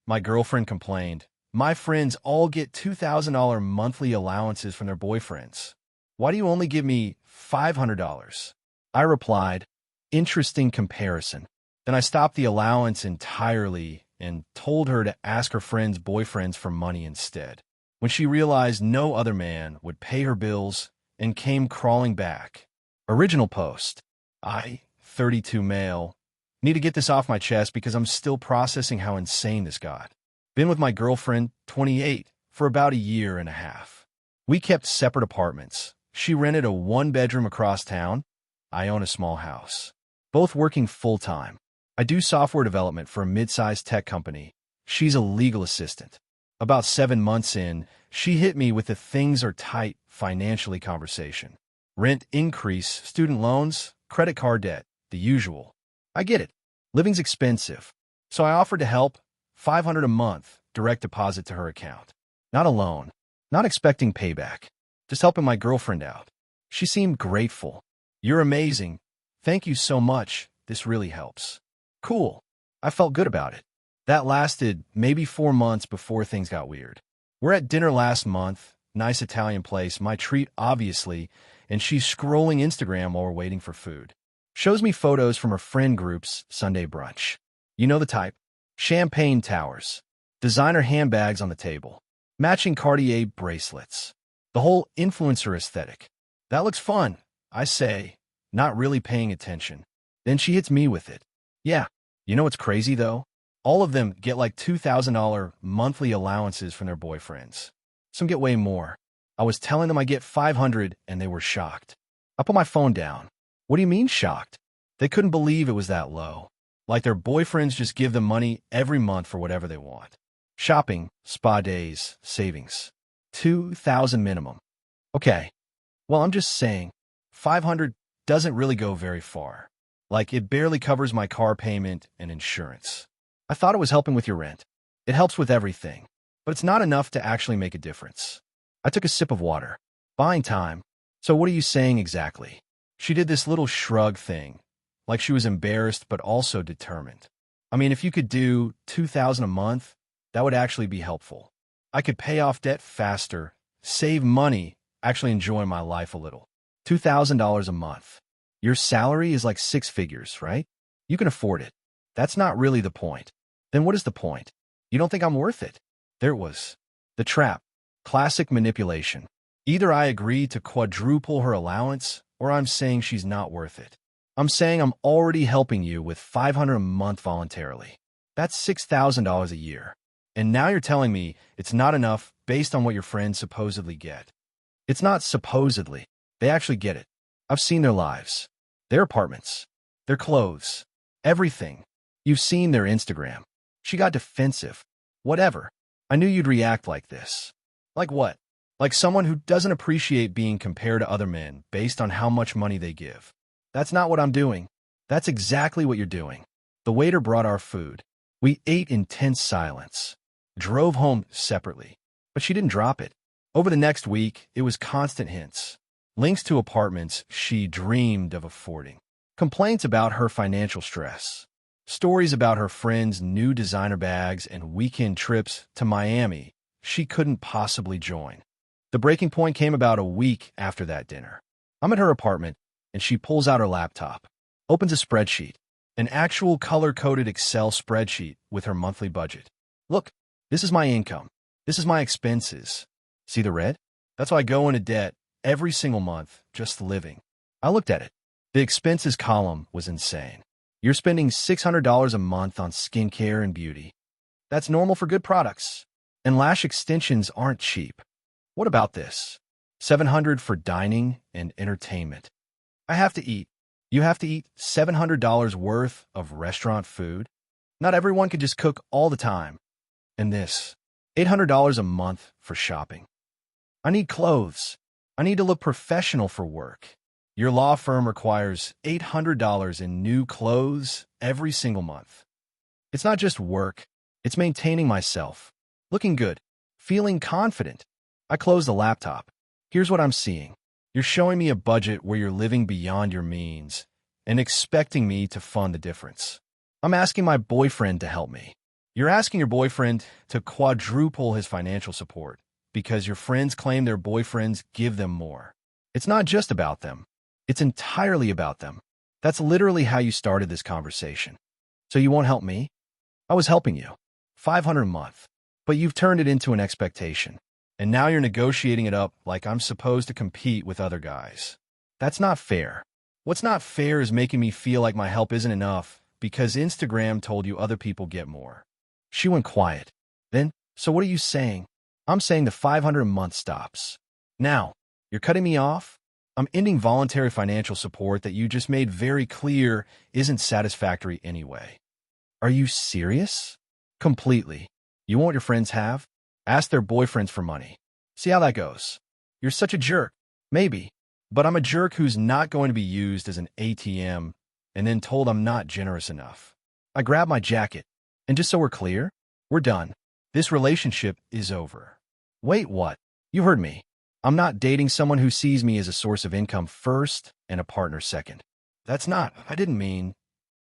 My girlfriend complained. My friends all get $2,000 monthly allowances from their boyfriends. Why do you only give me $500? I replied, interesting comparison. Then I stopped the allowance entirely and told her to ask her friends' boyfriends for money instead. When she realized no other man would pay her bills and came crawling back. Original post. I, 32 male, need to get this off my chest because I'm still processing how insane this got. Been with my girlfriend, 28, for about a year and a half. We kept separate apartments. She rented a one-bedroom across town. I own a small house. Both working full-time. I do software development for a mid-sized tech company. She's a legal assistant. About 7 months in, she hit me with the things are tight financially conversation. Rent increase, student loans, credit card debt, the usual. I get it. Living's expensive. So I offered to help, $500 a month, direct deposit to her account. Not a loan. Not expecting payback. Just helping my girlfriend out. She seemed grateful. You're amazing. Thank you so much. This really helps. Cool. I felt good about it. That lasted maybe 4 months before things got weird. We're at dinner last month, nice Italian place, my treat obviously, and she's scrolling Instagram while we're waiting for food. Shows me photos from her friend group's Sunday brunch. You know the type. Champagne towers. Designer handbags on the table. Matching Cartier bracelets. The whole influencer aesthetic. That looks fun, I say, not really paying attention. Then she hits me with it. Yeah, you know what's crazy though? All of them get like $2,000 monthly allowances from their boyfriends. Some get way more. I was telling them I get $500 and they were shocked. I put my phone down. What do you mean shocked? They couldn't believe it was that low. Like their boyfriends just give them money every month for whatever they want. Shopping, spa days, savings. $2,000 minimum. Okay. Well, I'm just saying, $500 doesn't really go very far. Like it barely covers my car payment and insurance. I thought it was helping with your rent. It helps with everything, but it's not enough to actually make a difference. I took a sip of water. Buying time. So what are you saying exactly? She did this little shrug thing, like she was embarrassed but also determined. I mean, if you could do $2,000 a month, that would actually be helpful. I could pay off debt faster, save money, actually enjoy my life a little. $2,000 a month. Your salary is like 6 figures, right? You can afford it. That's not really the point. Then what is the point? You don't think I'm worth it? There it was. The trap. Classic manipulation. Either I agree to quadruple her allowance, or I'm saying she's not worth it. I'm saying I'm already helping you with $500 a month voluntarily. That's $6,000 a year. And now you're telling me it's not enough based on what your friends supposedly get. It's not supposedly. They actually get it. I've seen their lives. Their apartments. Their clothes. Everything. You've seen their Instagram. She got defensive. Whatever. I knew you'd react like this. Like what? Like someone who doesn't appreciate being compared to other men based on how much money they give. That's not what I'm doing. That's exactly what you're doing. The waiter brought our food. We ate in tense silence. Drove home separately. But she didn't drop it. Over the next week, it was constant hints. Links to apartments she dreamed of affording. Complaints about her financial stress. Stories about her friends' new designer bags and weekend trips to Miami she couldn't possibly join. The breaking point came about a week after that dinner. I'm at her apartment, and she pulls out her laptop, opens a spreadsheet, an actual color-coded Excel spreadsheet with her monthly budget. Look, this is my income. This is my expenses. See the red? That's why I go into debt every single month just living. I looked at it. The expenses column was insane. You're spending $600 a month on skincare and beauty. That's normal for good products. And lash extensions aren't cheap. What about this? $700 for dining and entertainment. I have to eat. You have to eat $700 worth of restaurant food. Not everyone could just cook all the time. And this, $800 a month for shopping. I need clothes. I need to look professional for work. Your law firm requires $800 in new clothes every single month. It's not just work. It's maintaining myself. Looking good. Feeling confident. I close the laptop. Here's what I'm seeing. You're showing me a budget where you're living beyond your means and expecting me to fund the difference. I'm asking my boyfriend to help me. You're asking your boyfriend to quadruple his financial support because your friends claim their boyfriends give them more. It's not just about them. It's entirely about them. That's literally how you started this conversation. So you won't help me? I was helping you. $500 a month. But you've turned it into an expectation. And now you're negotiating it up like I'm supposed to compete with other guys. That's not fair. What's not fair is making me feel like my help isn't enough because Instagram told you other people get more. She went quiet. Then, so what are you saying? I'm saying the $500 a month stops. Now, you're cutting me off? I'm ending voluntary financial support that you just made very clear isn't satisfactory anyway. Are you serious? Completely. You want what your friends have? Ask their boyfriends for money. See how that goes. You're such a jerk. Maybe. But I'm a jerk who's not going to be used as an ATM and then told I'm not generous enough. I grab my jacket. And just so we're clear, we're done. This relationship is over. Wait, what? You heard me. I'm not dating someone who sees me as a source of income first and a partner second. I didn't mean.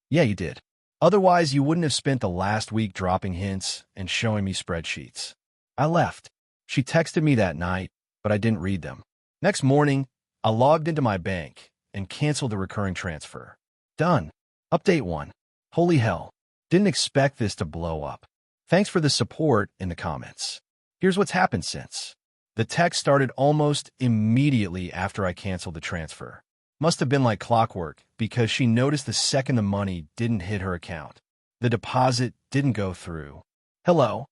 Yeah, you did. Otherwise, you wouldn't have spent the last week dropping hints and showing me spreadsheets. I left. She texted me that night, but I didn't read them. Next morning, I logged into my bank and canceled the recurring transfer. Done. Update 1. Holy hell. Didn't expect this to blow up. Thanks for the support in the comments. Here's what's happened since. The text started almost immediately after I canceled the transfer. Must have been like clockwork because she noticed the second the money didn't hit her account. The deposit didn't go through. Hello?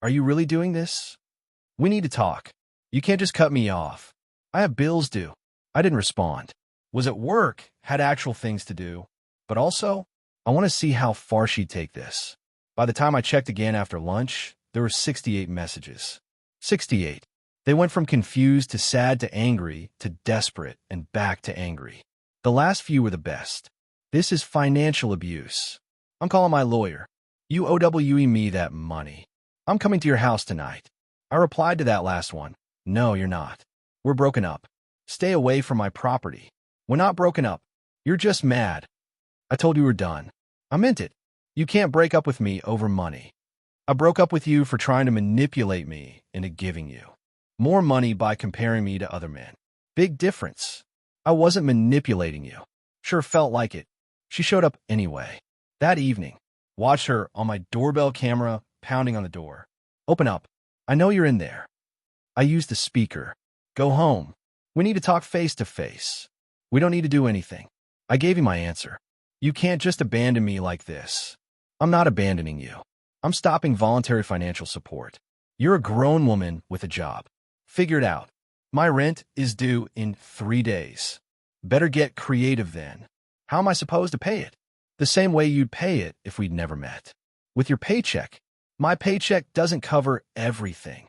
Are you really doing this? We need to talk. You can't just cut me off. I have bills due. I didn't respond. Was at work, had actual things to do. But also, I want to see how far she'd take this. By the time I checked again after lunch, there were 68 messages. 68. They went from confused to sad to angry to desperate and back to angry. The last few were the best. This is financial abuse. I'm calling my lawyer. You OWE me that money. I'm coming to your house tonight. I replied to that last one. No, you're not. We're broken up. Stay away from my property. We're not broken up. You're just mad. I told you we're done. I meant it. You can't break up with me over money. I broke up with you for trying to manipulate me into giving you more money by comparing me to other men. Big difference. I wasn't manipulating you. Sure felt like it. She showed up anyway. That evening, watched her on my doorbell camera pounding on the door. Open up. I know you're in there. I used the speaker. Go home. We need to talk face to face. We don't need to do anything. I gave you my answer. You can't just abandon me like this. I'm not abandoning you. I'm stopping voluntary financial support. You're a grown woman with a job. Figure it out. My rent is due in 3 days. Better get creative then. How am I supposed to pay it? The same way you'd pay it if we'd never met. With your paycheck. My paycheck doesn't cover everything.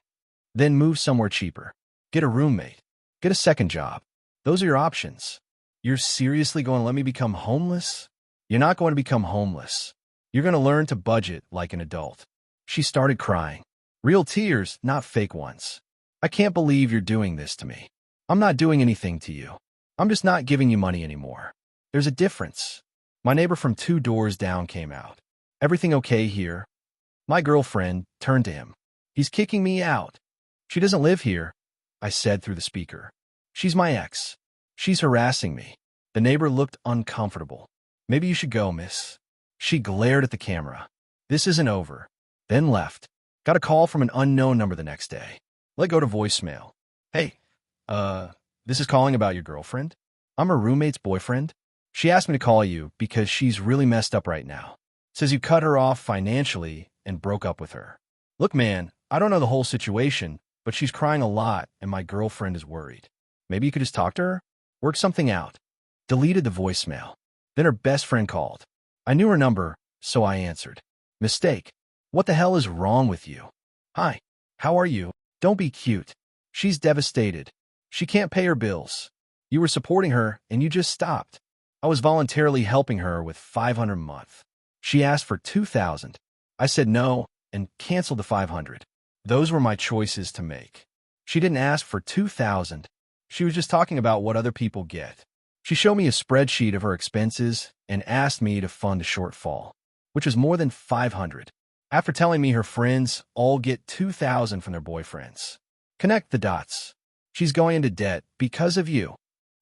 Then move somewhere cheaper. Get a roommate. Get a second job. Those are your options. You're seriously going to let me become homeless? You're not going to become homeless. You're going to learn to budget like an adult. She started crying. Real tears, not fake ones. I can't believe you're doing this to me. I'm not doing anything to you. I'm just not giving you money anymore. There's a difference. My neighbor from 2 doors down came out. Everything okay here? My girlfriend turned to him. He's kicking me out. She doesn't live here, I said through the speaker. She's my ex. She's harassing me. The neighbor looked uncomfortable. Maybe you should go, miss. She glared at the camera. This isn't over. Then left. Got a call from an unknown number the next day. Let go to voicemail. Hey, this is calling about your girlfriend? I'm her roommate's boyfriend. She asked me to call you because she's really messed up right now. Says you cut her off financially and broke up with her. Look, man, I don't know the whole situation, but she's crying a lot and my girlfriend is worried. Maybe you could just talk to her? Work something out. Deleted the voicemail. Then her best friend called. I knew her number, so I answered. Mistake. What the hell is wrong with you? Hi, how are you? Don't be cute. She's devastated. She can't pay her bills. You were supporting her and you just stopped. I was voluntarily helping her with $500 a month. She asked for $2,000. I said no and canceled the $500. Those were my choices to make. She didn't ask for $2,000. She was just talking about what other people get. She showed me a spreadsheet of her expenses and asked me to fund a shortfall, which was more than $500. After telling me her friends all get $2,000 from their boyfriends. Connect the dots. She's going into debt because of you.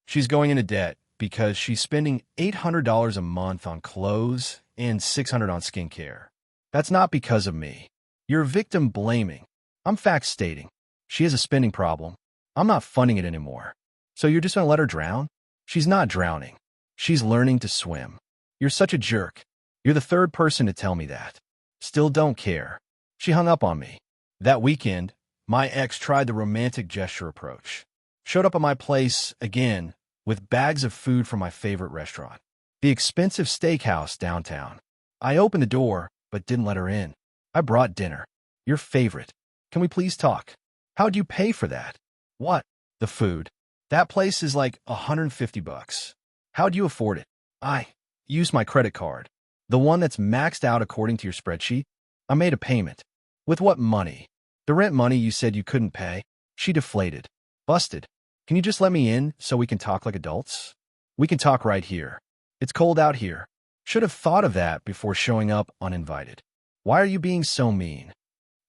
She's going into debt because she's spending $800 a month on clothes and $600 on skincare. That's not because of me. You're victim blaming. I'm fact stating. She has a spending problem. I'm not funding it anymore. So you're just going to let her drown? She's not drowning. She's learning to swim. You're such a jerk. You're the third person to tell me that. Still don't care. She hung up on me. That weekend, my ex tried the romantic gesture approach. Showed up at my place again with bags of food from my favorite restaurant, the expensive steakhouse downtown. I opened the door, but didn't let her in. I brought dinner. Your favorite. Can we please talk? How'd you pay for that? What? The food. That place is like $150. How'd you afford it? I used my credit card. The one that's maxed out according to your spreadsheet. I made a payment. With what money? The rent money you said you couldn't pay. She deflated. Busted. Can you just let me in so we can talk like adults? We can talk right here. It's cold out here. Should have thought of that before showing up uninvited. Why are you being so mean?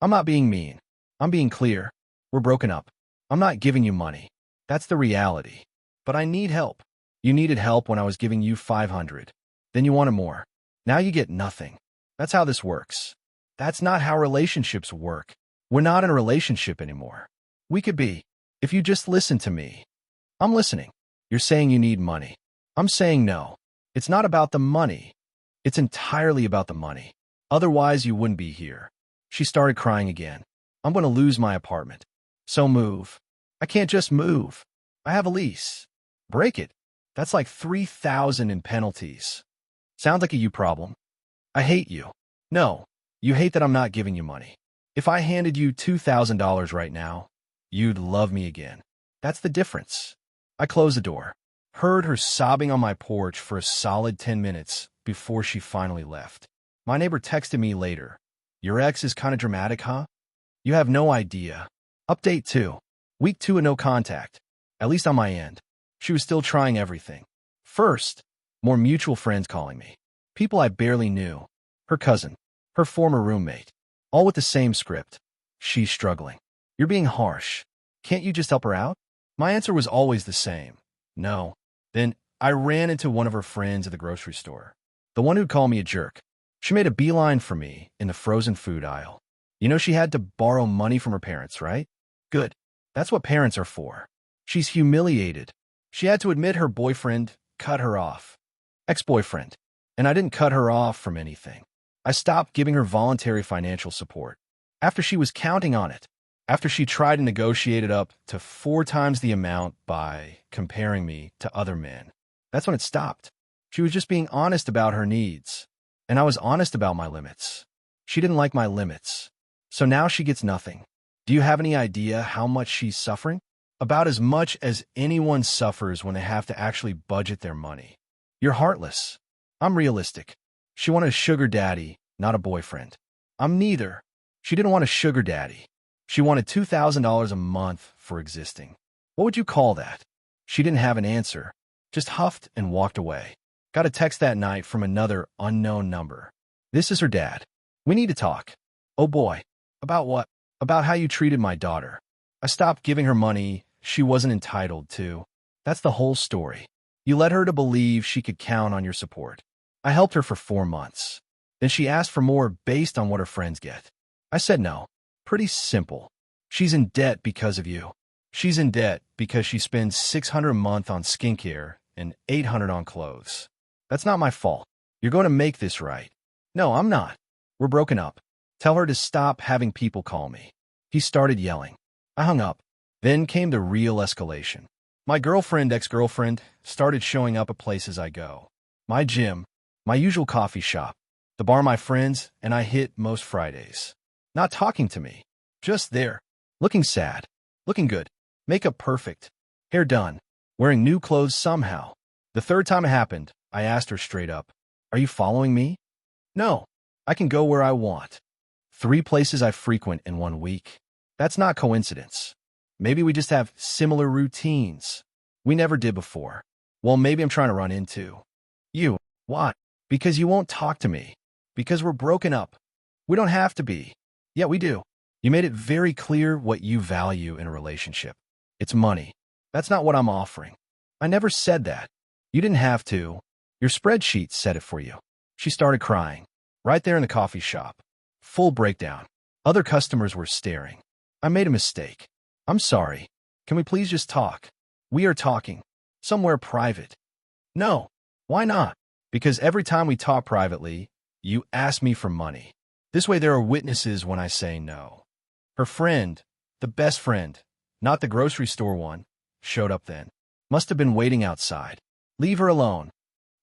I'm not being mean. I'm being clear. We're broken up. I'm not giving you money. That's the reality. But I need help. You needed help when I was giving you $500. Then you wanted more. Now you get nothing. That's how this works. That's not how relationships work. We're not in a relationship anymore. We could be. If you just listen to me. I'm listening. You're saying you need money. I'm saying no. It's not about the money. It's entirely about the money. Otherwise, you wouldn't be here. She started crying again. I'm going to lose my apartment. So move. I can't just move. I have a lease. Break it. That's like $3,000 in penalties. Sounds like a you problem. I hate you. No, you hate that I'm not giving you money. If I handed you $2,000 right now, you'd love me again. That's the difference. I closed the door. Heard her sobbing on my porch for a solid 10 minutes before she finally left. My neighbor texted me later. Your ex is kind of dramatic, huh? You have no idea. Update 2. Week 2 of no contact. At least on my end. She was still trying everything. First, more mutual friends calling me. People I barely knew. Her cousin. Her former roommate. All with the same script. She's struggling. You're being harsh. Can't you just help her out? My answer was always the same. No. Then I ran into one of her friends at the grocery store. The one who'd call me a jerk. She made a beeline for me in the frozen food aisle. You know she had to borrow money from her parents, right? Good. That's what parents are for. She's humiliated. She had to admit her boyfriend cut her off. Ex-boyfriend. And I didn't cut her off from anything. I stopped giving her voluntary financial support. After she was counting on it. After she tried to negotiate it up to 4 times the amount by comparing me to other men. That's when it stopped. She was just being honest about her needs. And I was honest about my limits. She didn't like my limits. So now she gets nothing. Do you have any idea how much she's suffering? About as much as anyone suffers when they have to actually budget their money. You're heartless. I'm realistic. She wanted a sugar daddy, not a boyfriend. I'm neither. She didn't want a sugar daddy. She wanted $2,000 a month for existing. What would you call that? She didn't have an answer, just huffed and walked away. Got a text that night from another unknown number. This is her dad. We need to talk. Oh boy. About what? About how you treated my daughter. I stopped giving her money she wasn't entitled to. That's the whole story. You led her to believe she could count on your support. I helped her for 4 months. Then she asked for more based on what her friends get. I said no. Pretty simple. She's in debt because of you. She's in debt because she spends $600 a month on skincare and $800 on clothes. That's not my fault. You're going to make this right. No, I'm not. We're broken up. Tell her to stop having people call me. He started yelling. I hung up. Then came the real escalation. My girlfriend, ex-girlfriend, started showing up at places I go. My gym, my usual coffee shop, the bar my friends and I hit most Fridays. Not talking to me. Just there. Looking sad. Looking good. Makeup perfect. Hair done. Wearing new clothes somehow. The third time it happened, I asked her straight up, "Are you following me?" No. I can go where I want. 3 places I frequent in 1 week. That's not coincidence. Maybe we just have similar routines. We never did before. Well, maybe I'm trying to run into you. Why? Because you won't talk to me. Because we're broken up. We don't have to be. Yeah, we do. You made it very clear what you value in a relationship. It's money. That's not what I'm offering. I never said that. You didn't have to. Your spreadsheet said it for you. She started crying. Right there in the coffee shop. Full breakdown. Other customers were staring. I made a mistake. I'm sorry. Can we please just talk? We are talking. Somewhere private. No. Why not? Because every time we talk privately, you ask me for money. This way there are witnesses when I say no. Her friend, the best friend, not the grocery store one, showed up then. Must have been waiting outside. Leave her alone.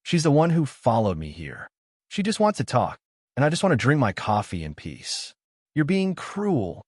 She's the one who followed me here. She just wants to talk, and I just want to drink my coffee in peace. You're being cruel.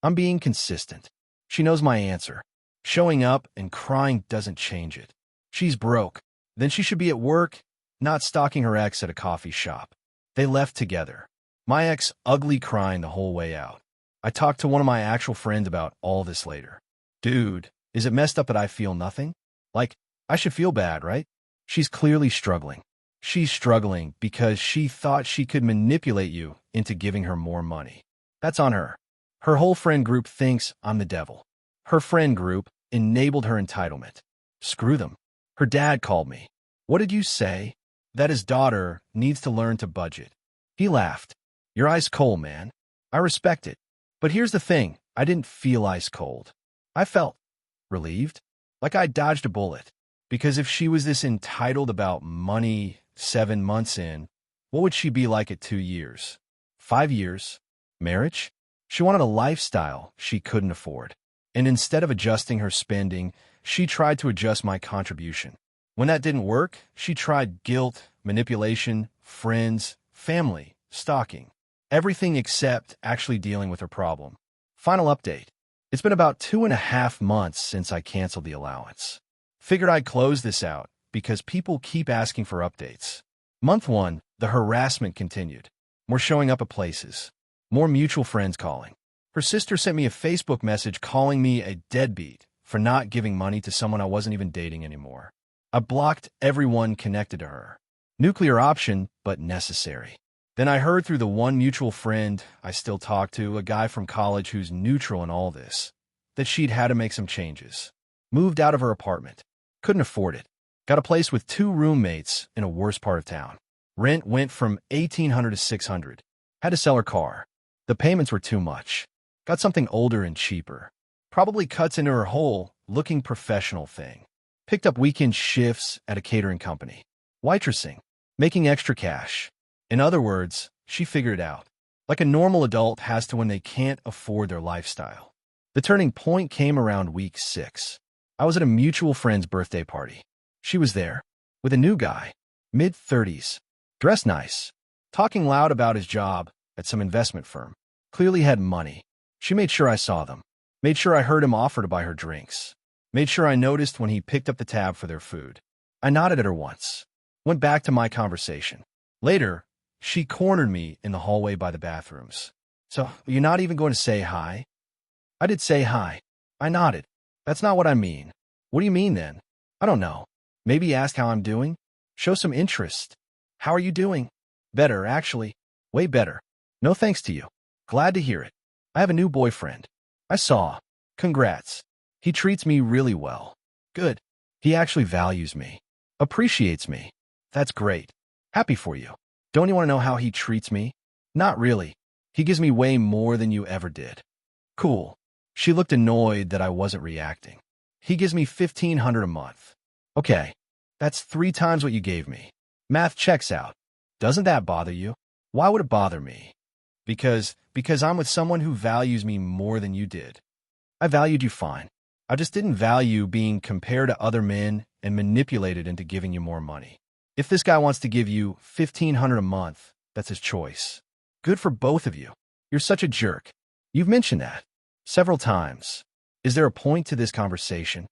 I'm being consistent. She knows my answer. Showing up and crying doesn't change it. She's broke. Then she should be at work, not stalking her ex at a coffee shop. They left together. My ex ugly crying the whole way out. I talked to one of my actual friends about all this later. Dude, is it messed up that I feel nothing? Like, I should feel bad, right? She's clearly struggling. She's struggling because she thought she could manipulate you into giving her more money. That's on her. Her whole friend group thinks I'm the devil. Her friend group enabled her entitlement. Screw them. Her dad called me. What did you say? That his daughter needs to learn to budget. He laughed. You're ice cold, man. I respect it. But here's the thing. I didn't feel ice cold. I felt relieved, like I dodged a bullet. Because if she was this entitled about money 7 months in, what would she be like at 2 years? 5 years? Marriage? She wanted a lifestyle she couldn't afford. And instead of adjusting her spending, she tried to adjust my contribution. When that didn't work, she tried guilt, manipulation, friends, family, stalking. Everything except actually dealing with her problem. Final update. It's been about 2.5 months since I canceled the allowance. Figured I'd close this out because people keep asking for updates. Month 1, the harassment continued. More showing up at places. More mutual friends calling. Her sister sent me a Facebook message calling me a deadbeat for not giving money to someone I wasn't even dating anymore. I blocked everyone connected to her. Nuclear option, but necessary. Then I heard through the one mutual friend I still talk to, a guy from college who's neutral in all this, that she'd had to make some changes. Moved out of her apartment. Couldn't afford it. Got a place with 2 roommates in a worse part of town. Rent went from $1,800 to $600. Had to sell her car. The payments were too much. Got something older and cheaper. Probably cuts into her whole looking professional thing. Picked up weekend shifts at a catering company. Waitressing. Making extra cash. In other words, she figured it out. Like a normal adult has to when they can't afford their lifestyle. The turning point came around week 6. I was at a mutual friend's birthday party. She was there, with a new guy, mid-30s, dressed nice, talking loud about his job at some investment firm. Clearly had money. She made sure I saw them. Made sure I heard him offer to buy her drinks. Made sure I noticed when he picked up the tab for their food. I nodded at her once. Went back to my conversation. Later, she cornered me in the hallway by the bathrooms. So, you're not even going to say hi? I did say hi. I nodded. That's not what I mean. What do you mean then? I don't know. Maybe ask how I'm doing? Show some interest. How are you doing? Better, actually. Way better. No thanks to you. Glad to hear it. I have a new boyfriend. I saw. Congrats. He treats me really well. Good. He actually values me. Appreciates me. That's great. Happy for you. Don't you want to know how he treats me? Not really. He gives me way more than you ever did. Cool. She looked annoyed that I wasn't reacting. He gives me $1,500 a month. Okay. That's 3 times what you gave me. Math checks out. Doesn't that bother you? Why would it bother me? Because I'm with someone who values me more than you did. I valued you fine. I just didn't value being compared to other men and manipulated into giving you more money. If this guy wants to give you $1,500 a month, that's his choice. Good for both of you. You're such a jerk. You've mentioned that several times. Is there a point to this conversation?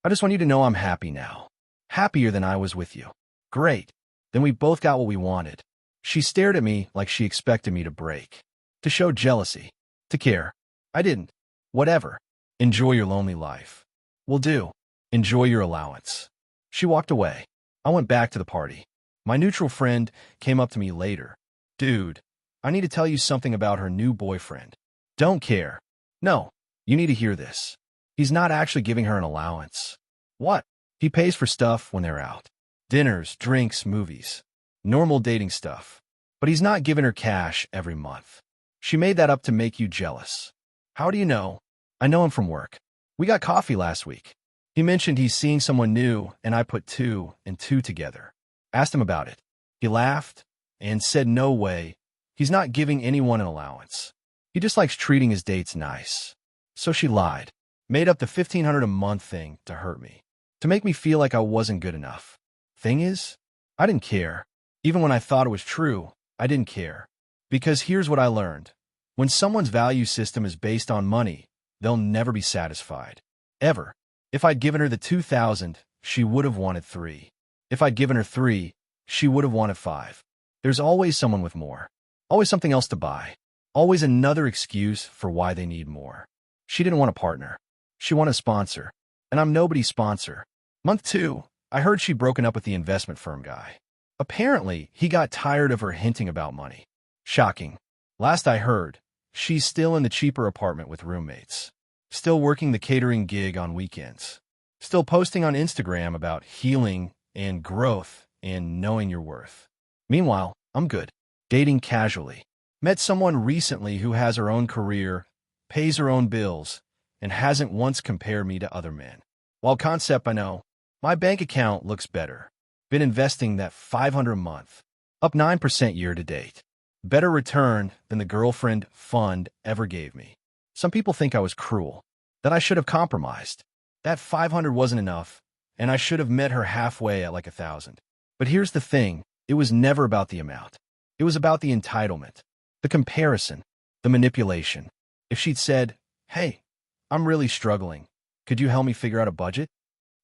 I just want you to know I'm happy now. Happier than I was with you. Great. Then we both got what we wanted. She stared at me like she expected me to break. To show jealousy. To care. I didn't. Whatever. Enjoy your lonely life. Will do. Enjoy your allowance. She walked away. I went back to the party. My neutral friend came up to me later. Dude, I need to tell you something about her new boyfriend. Don't care. No, you need to hear this. He's not actually giving her an allowance. What? He pays for stuff when they're out. Dinners, drinks, movies. Normal dating stuff. But he's not giving her cash every month. She made that up to make you jealous. How do you know? I know him from work. We got coffee last week. He mentioned he's seeing someone new, and I put 2 and 2 together. Asked him about it. He laughed and said no way. He's not giving anyone an allowance. He just likes treating his dates nice. So she lied. Made up the $1,500 a month thing to hurt me. To make me feel like I wasn't good enough. Thing is, I didn't care. Even when I thought it was true, I didn't care. Because here's what I learned. When someone's value system is based on money, they'll never be satisfied. Ever. If I'd given her the $2,000, she would have wanted 3. If I'd given her 3, she would have wanted 5. There's always someone with more. Always something else to buy. Always another excuse for why they need more. She didn't want a partner. She wanted a sponsor. And I'm nobody's sponsor. Month 2, I heard she'd broken up with the investment firm guy. Apparently, he got tired of her hinting about money. Shocking. Last I heard, she's still in the cheaper apartment with roommates. Still working the catering gig on weekends. Still posting on Instagram about healing and growth and knowing your worth. Meanwhile, I'm good. Dating casually. Met someone recently who has her own career, pays her own bills, and hasn't once compared me to other men. Wild concept, I know. My bank account looks better. Been investing that $500 a month. Up 9% year to date. Better return than the girlfriend fund ever gave me. Some people think I was cruel. That I should have compromised. That $500 wasn't enough, and I should have met her halfway at like 1,000. But here's the thing. It was never about the amount. It was about the entitlement. The comparison. The manipulation. If she'd said, hey, I'm really struggling. Could you help me figure out a budget?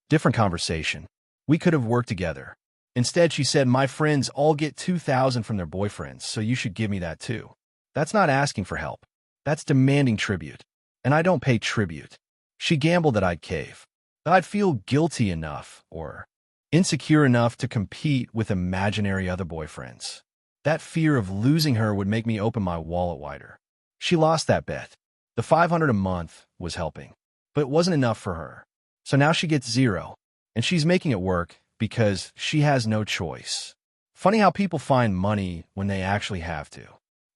Different conversation. We could have worked together. Instead, she said, my friends all get $2,000 from their boyfriends, so you should give me that too. That's not asking for help. That's demanding tribute. And I don't pay tribute. She gambled that I'd cave. That I'd feel guilty enough or insecure enough to compete with imaginary other boyfriends. That fear of losing her would make me open my wallet wider. She lost that bet. The $500 a month was helping, but it wasn't enough for her. So now she gets 0, and she's making it work because she has no choice. Funny how people find money when they actually have to.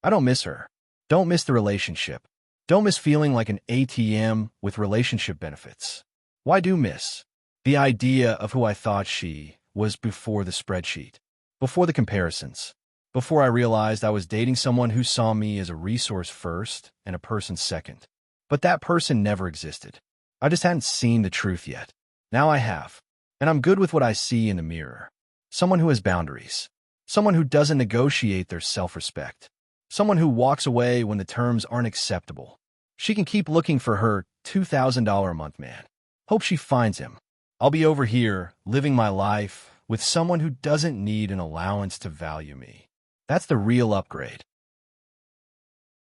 I don't miss her. Don't miss the relationship. Don't miss feeling like an ATM with relationship benefits. Why do miss? The idea of who I thought she was before the spreadsheet, before the comparisons, before I realized I was dating someone who saw me as a resource first and a person second. But that person never existed. I just hadn't seen the truth yet. Now I have. And I'm good with what I see in the mirror. Someone who has boundaries. Someone who doesn't negotiate their self-respect. Someone who walks away when the terms aren't acceptable. She can keep looking for her $2,000 a month man. Hope she finds him. I'll be over here, living my life with someone who doesn't need an allowance to value me. That's the real upgrade.